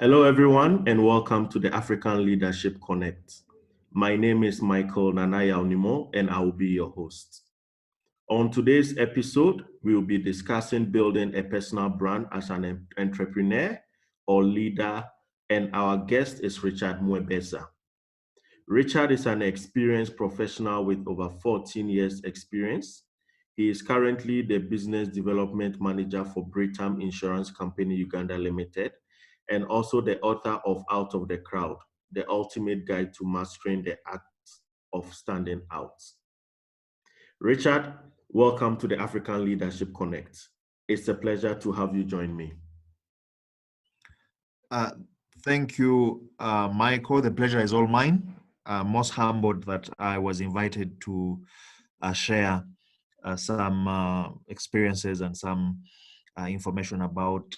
Hello, everyone, and welcome to the African Leadership Konnect. My name is Michael Nimoh, and I will be your host. On today's episode, we will be discussing building a personal brand as an entrepreneur or leader, and our guest is Richard Mwebesa. Richard is an experienced professional with over 14 years experience. He is currently the business development manager for Britam Insurance Company Uganda Limited, and also the author of Out of the Crowd, the ultimate guide to mastering the act of standing out. Richard, welcome to the African Leadership Konnect. It's a pleasure to have you join me. Thank you, Michael. The pleasure is all mine. Most humbled that I was invited to share some experiences and some information about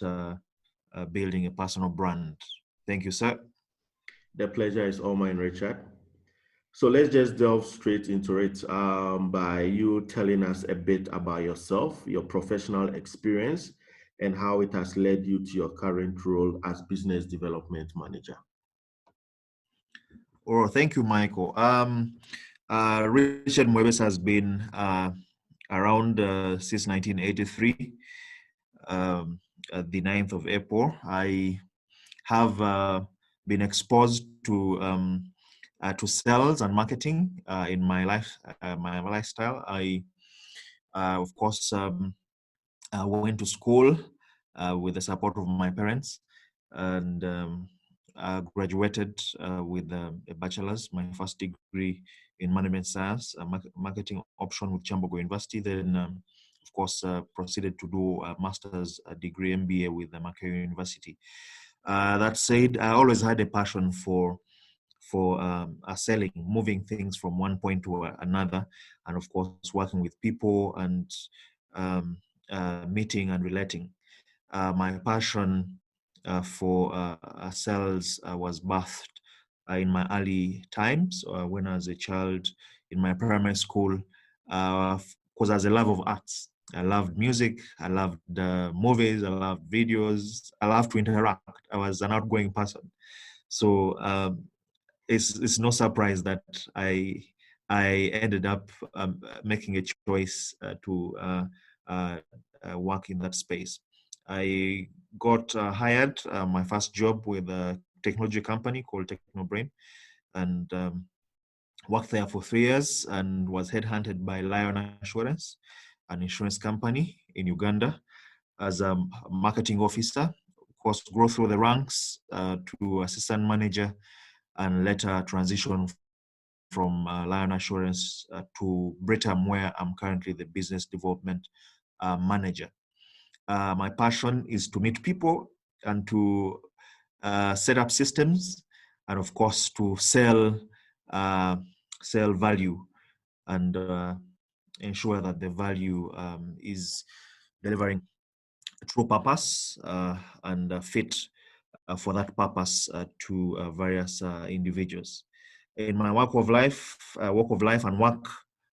building a personal brand. Thank you, sir. The pleasure is all mine, Richard. So let's just delve straight into it by you telling us a bit about yourself, your professional experience, and how it has led you to your current role as business development manager. Oh, thank you, Michael. Richard Mwebesa has been around since 1983, at the 9th of April. I have been exposed to sales and marketing in my life, my lifestyle. I, of course, went to school with the support of my parents, and graduated with a bachelor's, my first degree in management science, marketing option with Chambogo University. Then, of course, proceeded to do a master's degree MBA with the Makerere University. That said, I always had a passion for selling, moving things from one point to another, and of course working with people and meeting and relating. My passion for sales was birthed in my early times when I was a child in my primary school, because as a love of arts. I loved music, I loved movies, I loved videos, I loved to interact. I was an outgoing person. So it's no surprise that I ended up making a choice to work in that space. I got hired my first job with a technology company called Technobrain, and worked there for 3 years and was headhunted by Lion Assurance, an insurance company in Uganda, as a marketing officer. Of course, grow through the ranks to assistant manager, and later transition from Lion Assurance to Britam, where I'm currently the business development manager. My passion is to meet people and to set up systems, and of course to sell value and ensure that the value is delivering true purpose and fit for that purpose to various individuals. In my walk of life and work,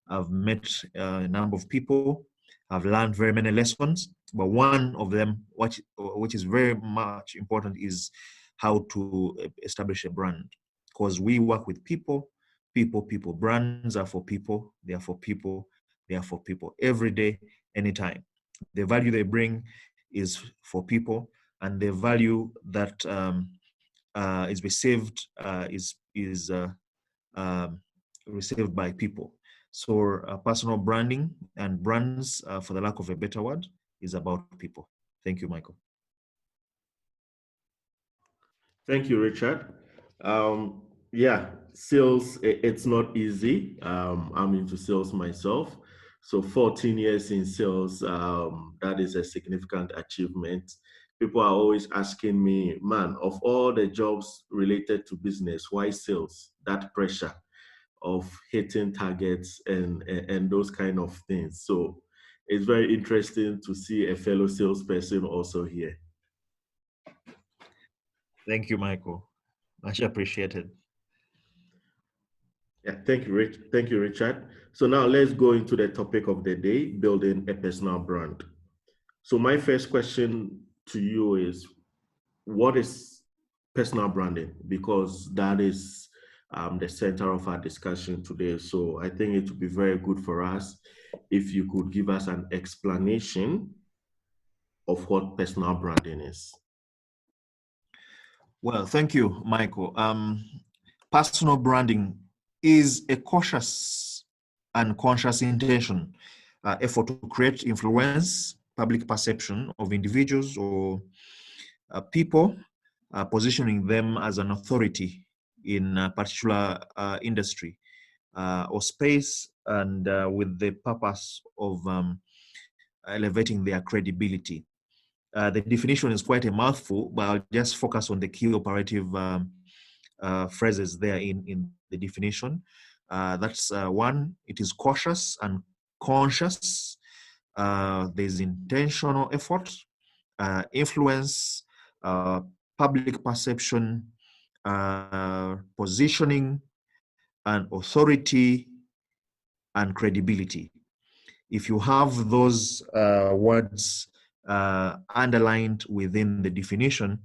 I've met a number of people. I've learned very many lessons, but one of them, which is very much important, is how to establish a brand. Because we work with people. Brands are for people. They are for people. They are for people every day, anytime. The value they bring is for people, and the value that is received is received by people. So personal branding and brands, for the lack of a better word, is about people. Thank you, Michael. Thank you, Richard. Yeah, sales, it's not easy. I'm into sales myself. So 14 years in sales, that is a significant achievement. People are always asking me, man, of all the jobs related to business, why sales? That pressure of hitting targets and those kind of things. So it's very interesting to see a fellow salesperson also here. Thank you, Michael. Much appreciated. Yeah, thank you, Rich. Thank you, Richard. So now let's go into the topic of the day, building a personal brand. So my first question to you is, what is personal branding, because that is the center of our discussion today. So I think it would be very good for us if you could give us an explanation of what personal branding is. Well, thank you, Michael. Personal branding is a cautious and conscious intention, effort to create influence, public perception of individuals or people, positioning them as an authority in a particular industry or space, and with the purpose of elevating their credibility. The definition is quite a mouthful, but I'll just focus on the key operative phrases there in the definition. That's one, it is cautious and conscious. There's intentional effort, influence, public perception, positioning, and authority and credibility. If you have those words underlined within the definition,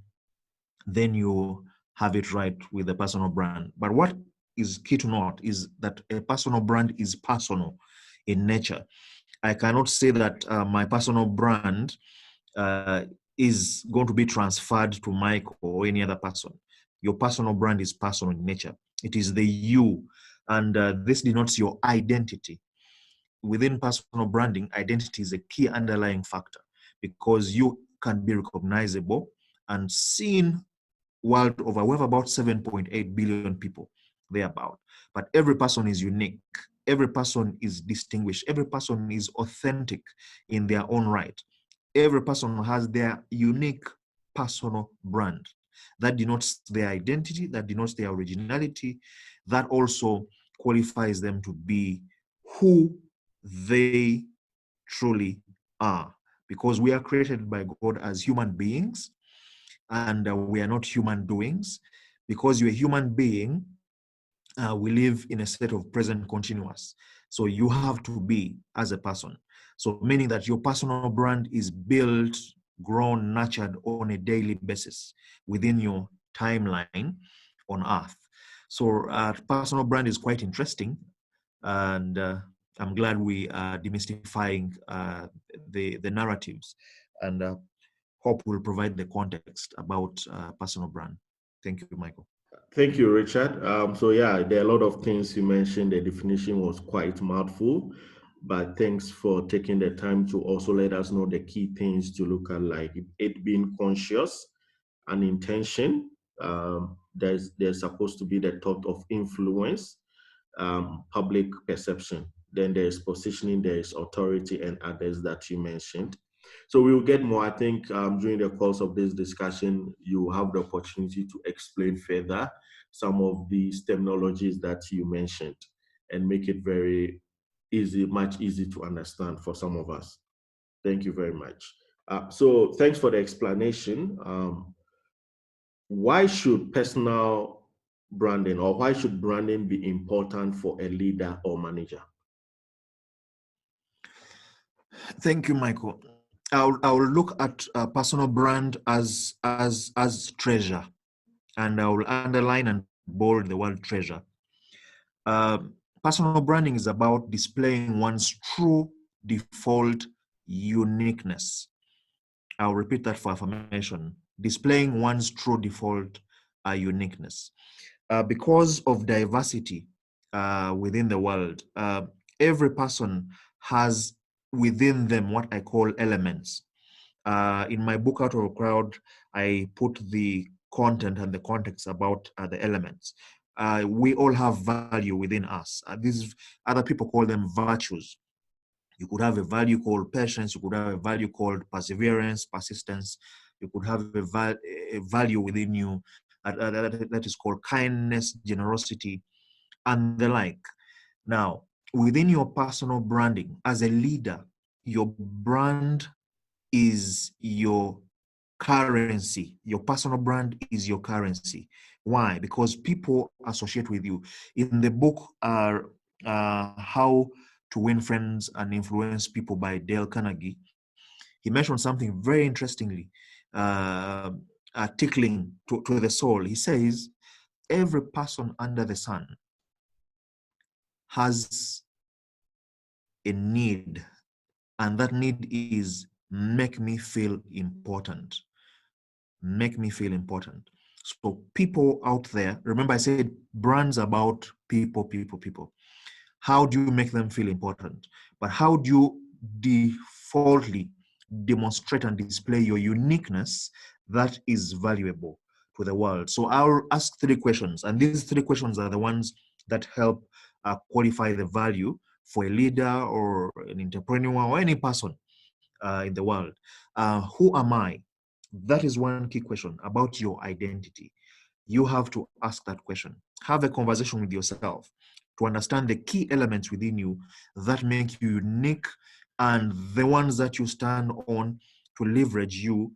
then you have it right with the personal brand. But what is key to note is that a personal brand is personal in nature. I cannot say that my personal brand is going to be transferred to Michael or any other person. Your personal brand is personal in nature. It is the you, and this denotes your identity. Within personal branding, identity is a key underlying factor because you can be recognizable and seen world over. We have about 7.8 billion people thereabout. But every person is unique. Every person is distinguished. Every person is authentic in their own right. Every person has their unique personal brand. That denotes their identity, that denotes their originality, that also qualifies them to be who they truly are. Because we are created by God as human beings, and we are not human doings. Because you're a human being, we live in a state of present continuous. So you have to be as a person. So meaning that your personal brand is built, grown, nurtured on a daily basis within your timeline on earth. So personal brand is quite interesting. And I'm glad we are demystifying the narratives, and hope will provide the context about personal brand. Thank you, Michael. Thank you, Richard. So yeah, there are a lot of things you mentioned. The definition was quite mouthful, but thanks for taking the time to also let us know the key things to look at, like it being conscious and intention. There's supposed to be the thought of influence, public perception. Then there's positioning, there's authority, and others that you mentioned. So we'll get more. I think during the course of this discussion, you have the opportunity to explain further some of these terminologies that you mentioned and make it very easy, much easy to understand for some of us. Thank you very much. So thanks for the explanation. Why should personal branding, or why should branding be important for a leader or manager? Thank you, Michael. I'll look at personal brand as treasure, and I will underline and bold the word treasure. Personal branding is about displaying one's true default uniqueness. I'll repeat that for affirmation. Displaying one's true default uniqueness. Because of diversity within the world, every person has within them what I call elements. In my book, Out of a Crowd, I put the content and the context about the elements. We all have value within us. These other people call them virtues. You could have a value called patience. You could have a value called perseverance, persistence. You could have a value within you that is called kindness, generosity, and the like. Now, within your personal branding, as a leader, your brand is your currency. Your personal brand is your currency. Why? Because people associate with you. In the book, How to Win Friends and Influence People by Dale Carnegie, he mentioned something very interestingly. tickling to the soul. He says, every person under the sun has a need, and that need is make me feel important. Make me feel important. So people out there, remember I said brands about people, people, people. How do you make them feel important? But how do you defaultly demonstrate and display your uniqueness that is valuable to the world? So I'll ask 3 questions, and these 3 questions are the ones that help qualify the value for a leader or an entrepreneur or any person in the world. Who am I? That is one key question about your identity. You have to ask that question. Have a conversation with yourself to understand the key elements within you that make you unique and the ones that you stand on to leverage you,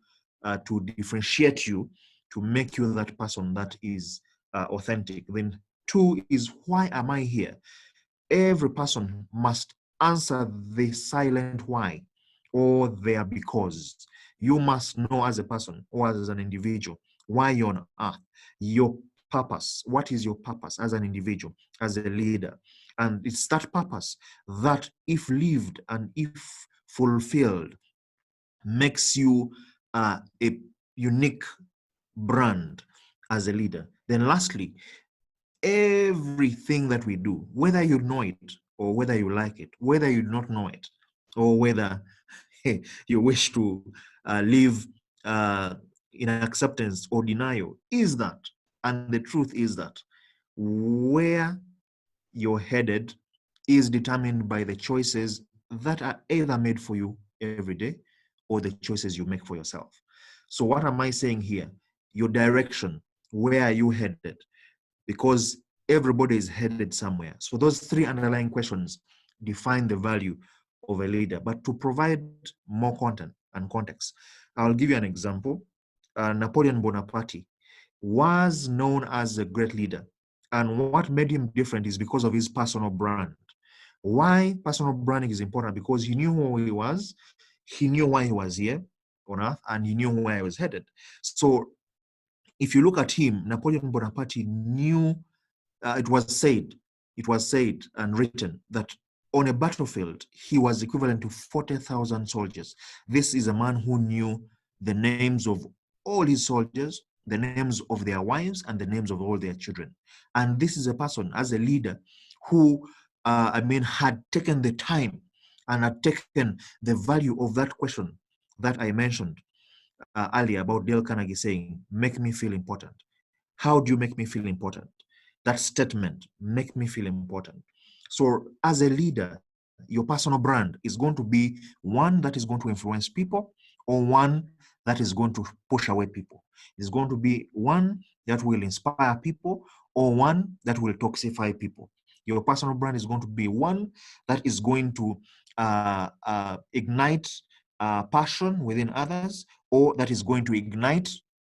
to differentiate you, to make you that person that is authentic. Then 2 is, why am I here? Every person must answer the silent why or their because. You must know as a person or as an individual why you're on earth, your purpose. What is your purpose as an individual, as a leader? And it's that purpose that, if lived and if fulfilled, makes you a unique brand as a leader. Then lastly, everything that we do, whether you know it or whether you like it, whether you do not know it, or whether you wish to live in acceptance or denial, is that, and the truth is that, where you're headed is determined by the choices that are either made for you every day or the choices you make for yourself. So what am I saying here? Your direction, where are you headed? Because everybody is headed somewhere. So those 3 underlying questions define the value of a leader. But to provide more content and context, I'll give you an example. Napoleon Bonaparte was known as a great leader. And what made him different is because of his personal brand. Why personal branding is important? Because he knew who he was, he knew why he was here on earth, and he knew where he was headed. So if you look at him, Napoleon Bonaparte knew, it was said and written that on a battlefield, he was equivalent to 40,000 soldiers. This is a man who knew the names of all his soldiers, the names of their wives, and the names of all their children. And this is a person, as a leader, who, had taken the time and had taken the value of that question that I mentioned earlier about Dale Carnegie saying, make me feel important. How do you make me feel important? That statement, make me feel important. So as a leader, your personal brand is going to be one that is going to influence people, or one that is going to push away people. It's going to be one that will inspire people, or one that will toxify people. Your personal brand is going to be one that is going to ignite passion within others, or that is going to ignite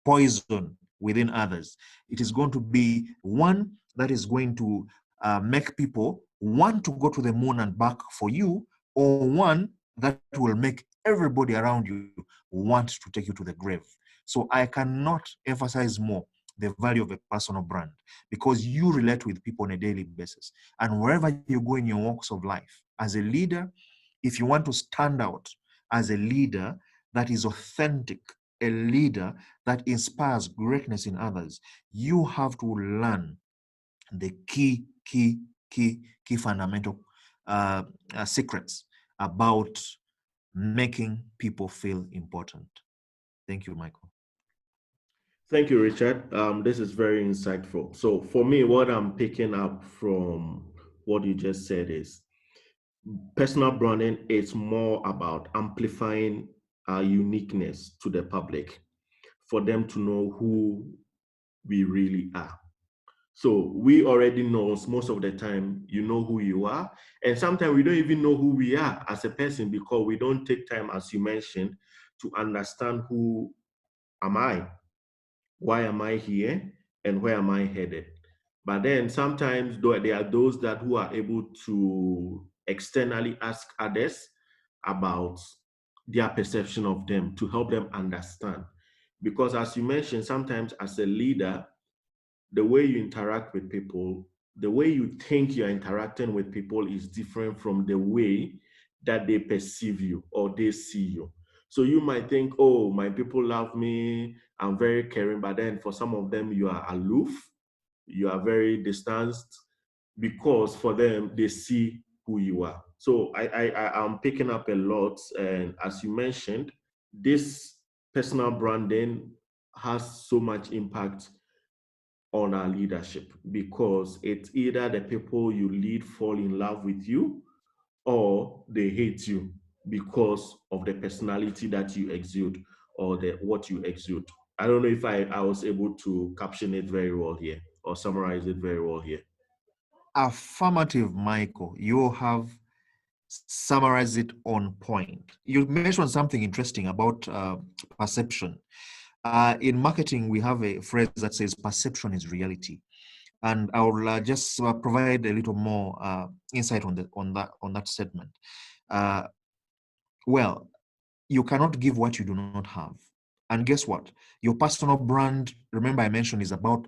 poison within others. It is going to be one that is going to make people want to go to the moon and back for you, or one that will make everybody around you want to take you to the grave. So I cannot emphasize more the value of a personal brand, because you relate with people on a daily basis. And wherever you go in your walks of life, as a leader, if you want to stand out as a leader that is authentic, a leader that inspires greatness in others, you have to learn the key fundamental secrets about making people feel important. Thank you, Michael. Thank you, Richard. This is very insightful. So for me, what I'm picking up from what you just said is personal branding is more about amplifying our uniqueness to the public for them to know who we really are. So we already know most of the time, you know who you are. And sometimes we don't even know who we are as a person, because we don't take time, as you mentioned, to understand who am I, why am I here, and where am I headed. But then sometimes there are those that who are able to externally ask others about their perception of them to help them understand. Because as you mentioned, sometimes as a leader, the way you interact with people, the way you think you're interacting with people is different from the way that they perceive you or they see you. So you might think, oh, my people love me, I'm very caring, but then for some of them, you are aloof, you are very distanced, because for them, they see who you are. So I'm picking up a lot. And as you mentioned, this personal branding has so much impact on our leadership, because it's either the people you lead fall in love with you or they hate you because of the personality that you exude or the what you exude. I don't know if I was able to caption it very well here or summarize it very well here. Affirmative, Michael. You have summarized it on point. You mentioned something interesting about perception. In marketing, we have a phrase that says perception is reality. And I will just provide a little more insight on that statement. Uh, well, you cannot give what you do not have. And guess what? Your personal brand, remember I mentioned, is about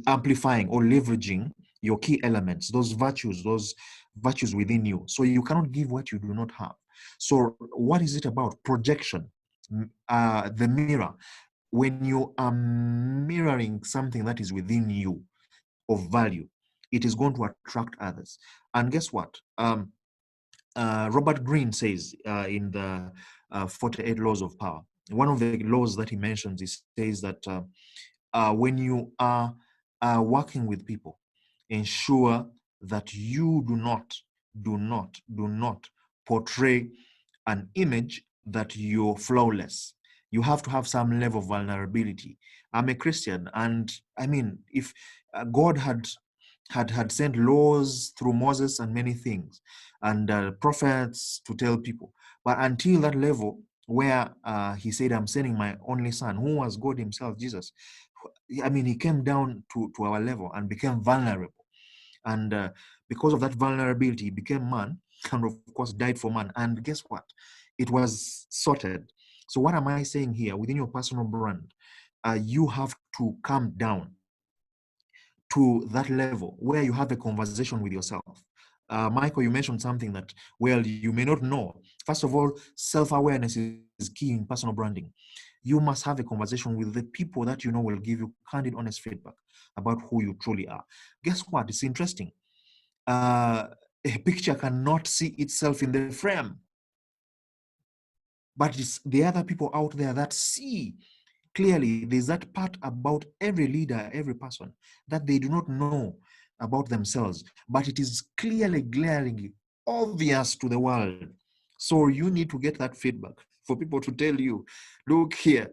amplifying or leveraging your key elements, those virtues within you. So you cannot give what you do not have. So what is it about? Projection, the mirror. When you are mirroring something that is within you of value, it is going to attract others. And guess what? Robert Greene says in the 48 Laws of Power, one of the laws that he mentions, he says that when you are working with people, ensure that you do not portray an image that you're flawless. You have to have some level of vulnerability. I'm a Christian, and I mean, if God had sent laws through Moses and many things, and prophets to tell people, but until that level where he said, I'm sending my only son, who was God himself, Jesus. I mean, he came down to our level and became vulnerable. And because of that vulnerability, he became man, and of course died for man. And guess what? It was sorted. So what am I saying here? Within your personal brand, you have to come down to that level where you have a conversation with yourself. Michael, you mentioned something that, well, you may not know. First of all, self-awareness is key in personal branding. You must have a conversation with the people that you know will give you candid, honest feedback about who you truly are. Guess what? It's interesting. A picture cannot see itself in the frame, but it's the other people out there that see clearly. There's that part about every leader, every person, that they do not know about themselves, but it is clearly, glaringly obvious to the world. So you need to get that feedback for people to tell you, look here,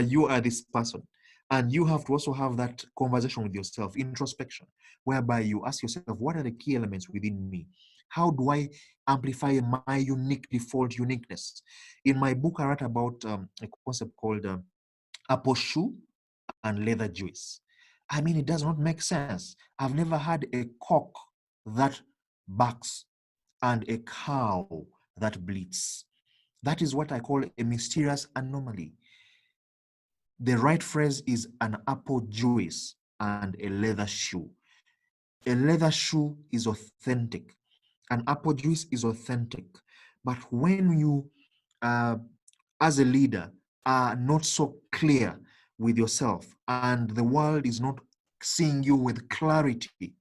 you are this person. And you have to also have that conversation with yourself, introspection, whereby you ask yourself, what are the key elements within me? How do I amplify my unique default uniqueness? In my book, I write about a concept called apple shoe and leather juice. I mean, it does not make sense. I've never had a cock that barks and a cow that bleats. That is what I call a mysterious anomaly. The right phrase is an apple juice and a leather shoe. A leather shoe is authentic. An apple juice is authentic. But when you, as a leader, are not so clear with yourself and the world is not seeing you with clarity,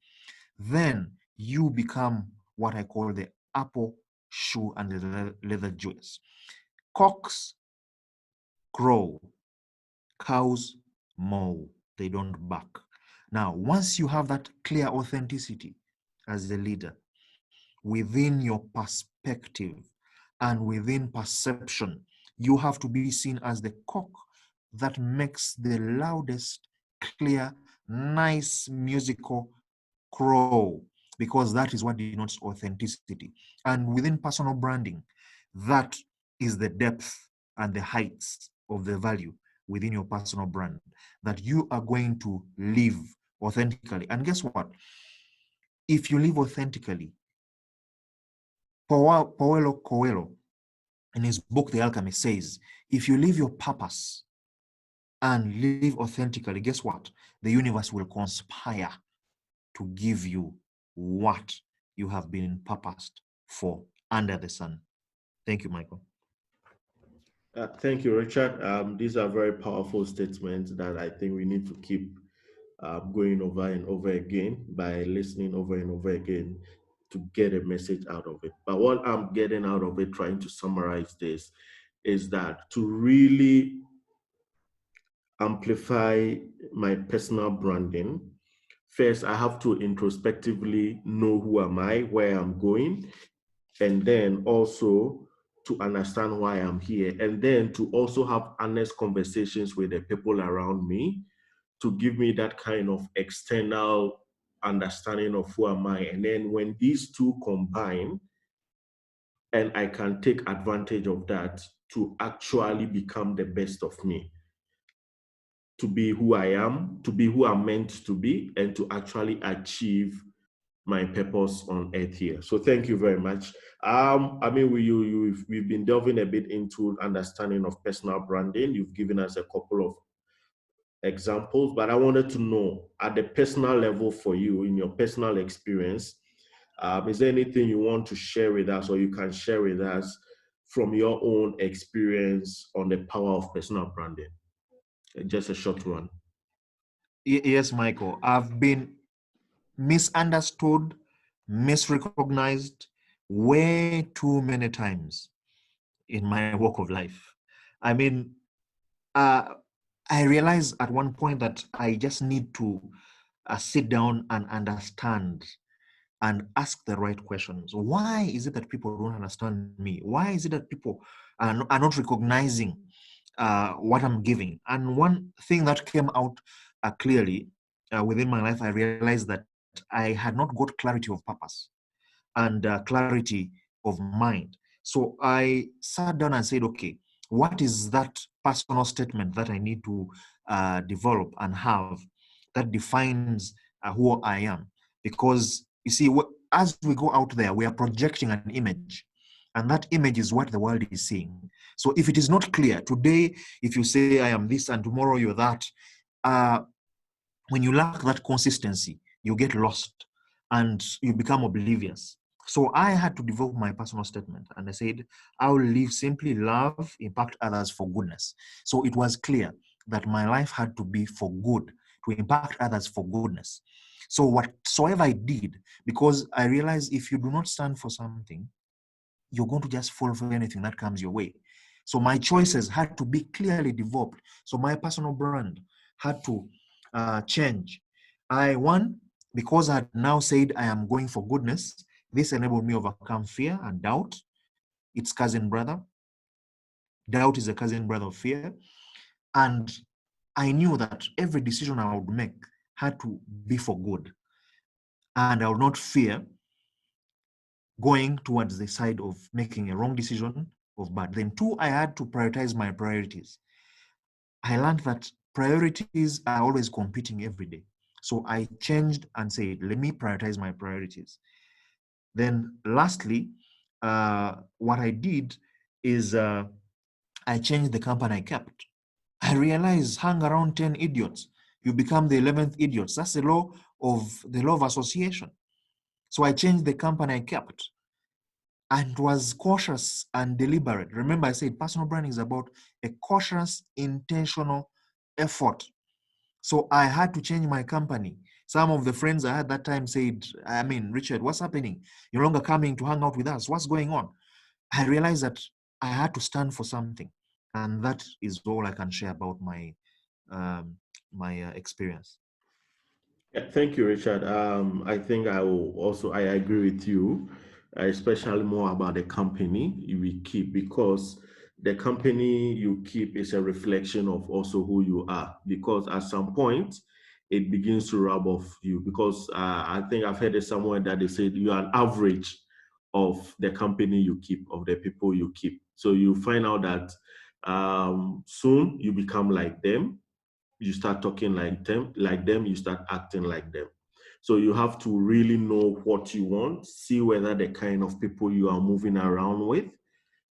then you become what I call the apple shoe and the leather juice. Cocks crow, cows moo, they don't bark. Now, once you have that clear authenticity as a leader within your perspective and within perception, you have to be seen as the cock that makes the loudest, clear, nice musical crow, because that is what denotes authenticity. And within personal branding, that is the depth and the heights of the value within your personal brand that you are going to live authentically. And guess what? If you live authentically, Paulo Coelho, in his book, The Alchemist, says, if you live your purpose, and live authentically, guess what? The universe will conspire to give you what you have been purposed for under the sun. Thank you, Michael. Thank you, Richard. These are very powerful statements that I think we need to keep going over and over again by listening over and over again to get a message out of it. But what I'm getting out of it, trying to summarize this, is that to really amplify my personal branding, first I have to introspectively know who am I, where I'm going, and then also to understand why I'm here, and then to also have honest conversations with the people around me to give me that kind of external understanding of who am I. And then when these two combine, and I can take advantage of that to actually become the best of me, to be who I am, to be who I'm meant to be, and to actually achieve my purpose on earth here. So thank you very much. I mean, we've been delving a bit into understanding of personal branding. You've given us a couple of examples, but I wanted to know at the personal level for you, in your personal experience, is there anything you want to share with us, or you can share with us from your own experience on the power of personal branding? Just a short one. Yes, Michael. I've been misunderstood, misrecognized way too many times in my walk of life. I mean, I realized at one point that I just need to sit down and understand and ask the right questions. Why is it that people don't understand me? Why is it that people are not recognizing what I'm giving? And one thing that came out clearly within my life, I realized that I had not got clarity of purpose and clarity of mind. So I sat down and said, okay, what is that personal statement that I need to develop and have that defines who I am? Because you see, as we go out there, we are projecting an image, and that image is what the world is seeing. So if it is not clear today, if you say I am this and tomorrow you're that, when you lack that consistency, you get lost and you become oblivious. So I had to develop my personal statement, and I said, I will live simply, love, impact others for goodness. So it was clear that my life had to be for good, to impact others for goodness. So whatsoever I did, because I realized if you do not stand for something, you're going to just fall for anything that comes your way. So my choices had to be clearly developed. So my personal brand had to change. Because I had now said I am going for goodness, this enabled me to overcome fear and doubt. Its cousin brother. Doubt is a cousin brother of fear. And I knew that every decision I would make had to be for good. And I would not fear going towards the side of making a wrong decision of bad. Then two, I had to prioritize my priorities. I learned that priorities are always competing every day. So I changed and said, let me prioritize my priorities. Then lastly, what I did is I changed the company I kept. I realized hang around 10 idiots, you become the 11th idiot. That's the law of association. So I changed the company I kept and was cautious and deliberate. Remember, I said personal branding is about a cautious, intentional effort. So I had to change my company. Some of the friends I had that time said, Richard, what's happening? You're no longer coming to hang out with us. What's going on? I realized that I had to stand for something. And that is all I can share about my experience. Yeah, thank you, Richard. I think I agree with you, especially more about the company we keep, because the company you keep is a reflection of also who you are, because at some point it begins to rub off you, because I think I've heard it somewhere that they said you are an average of the company you keep, of the people you keep. So you find out that soon you become like them, you start talking like them, you start acting like them. So you have to really know what you want, see whether the kind of people you are moving around with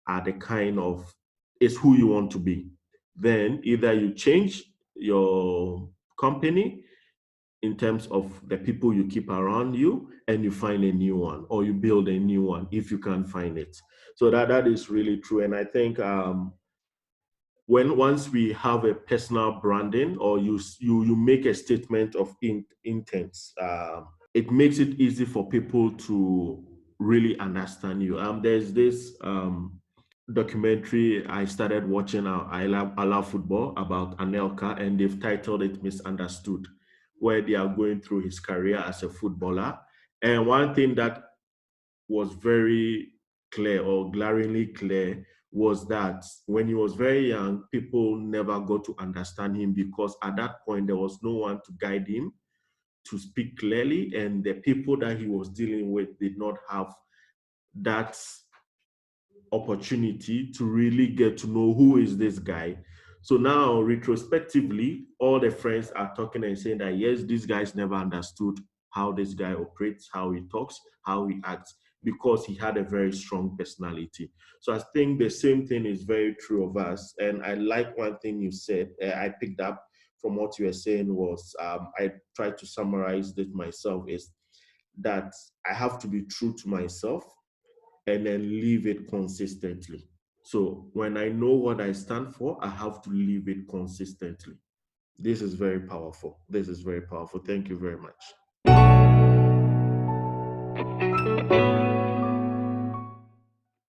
are the kind of, is who you want to be. Then either you change your company in terms of the people you keep around you, and you find a new one, or you build a new one if you can't find it. So that is really true. And I think when once we have a personal branding, or you make a statement of intent, it makes it easy for people to really understand you. There's this documentary I started watching. I love football, about Anelka, and they've titled it "Misunderstood," where they are going through his career as a footballer. And one thing that was very clear, or glaringly clear, was that when he was very young, people never got to understand him, because at that point there was no one to guide him to speak clearly, and the people that he was dealing with did not have that opportunity to really get to know who is this guy. So now, retrospectively, all the friends are talking and saying that yes, these guys never understood how this guy operates, how he talks, how he acts, because he had a very strong personality. So I think the same thing is very true of us. And I like one thing you said, I picked up from what you were saying, was I tried to summarize this myself, is that I have to be true to myself and then live it consistently. So when I know what I stand for, I have to live it consistently. This is very powerful. This is very powerful. Thank you very much.